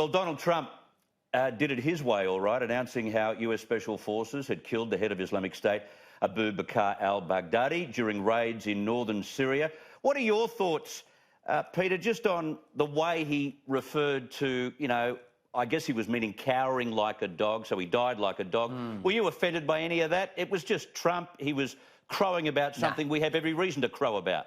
Well, Donald Trump did it his way, all right, announcing how US Special Forces had killed the head of Islamic State, Abu Bakr al-Baghdadi, during raids in northern Syria. What are your thoughts, Peter, just on the way he referred to, I guess he was meaning cowering like a dog, so he died like a dog. Were you offended by any of that? It was just Trump. He was crowing about something we have every reason to crow about.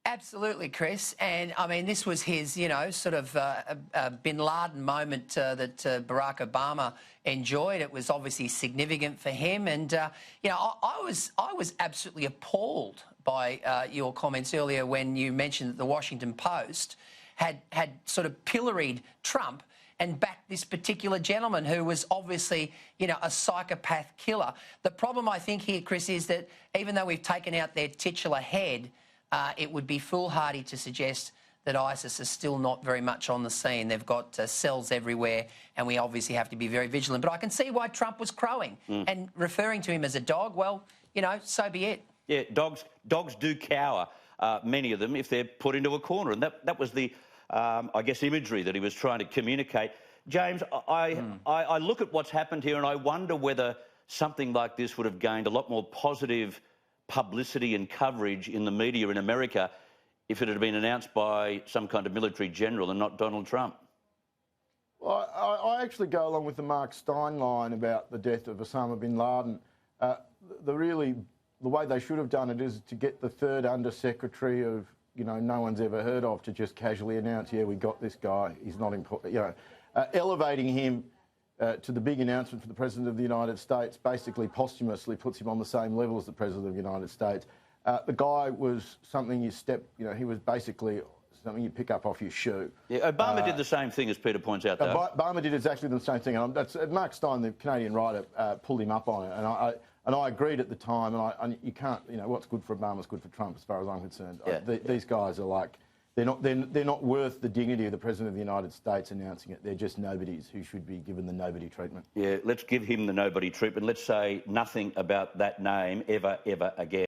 Absolutely, Chris. And, I mean, this was his, sort of bin Laden moment that Barack Obama enjoyed. It was obviously significant for him. And, I was absolutely appalled by your comments earlier when you mentioned that the Washington Post had sort of pilloried Trump and backed this particular gentleman who was obviously, a psychopath killer. The problem, I think, here, Chris, is that even though we've taken out their titular head, it would be foolhardy to suggest that ISIS is still not very much on the scene. They've got cells everywhere, and we obviously have to be very vigilant. But I can see why Trump was crowing and referring to him as a dog. Well, so be it. Yeah, dogs do cower, many of them, if they're put into a corner. And that was the, I guess, imagery that he was trying to communicate. James, I look at what's happened here and I wonder whether something like this would have gained a lot more positive publicity and coverage in the media in America if it had been announced by some kind of military general and not Donald Trump. Well, I actually go along with the Mark Stein line about the death of Osama bin Laden. The way they should have done it is to get the third Under-Secretary of, no one's ever heard of, to just casually announce, yeah, we got this guy, he's not important, elevating him to the big announcement for the President of the United States basically posthumously puts him on the same level as the President of the United States. The guy was something he was basically something you pick up off your shoe. Yeah, Obama did the same thing, as Peter points out, though. Obama did exactly the same thing. And Mark Stein, the Canadian writer, pulled him up on it. And I agreed at the time, and you can't, what's good for Obama is good for Trump, as far as I'm concerned. Yeah. These guys are like, they're not worth the dignity of the President of the United States announcing it. They're just nobodies who should be given the nobody treatment. Yeah, let's give him the nobody treatment. Let's say nothing about that name ever again.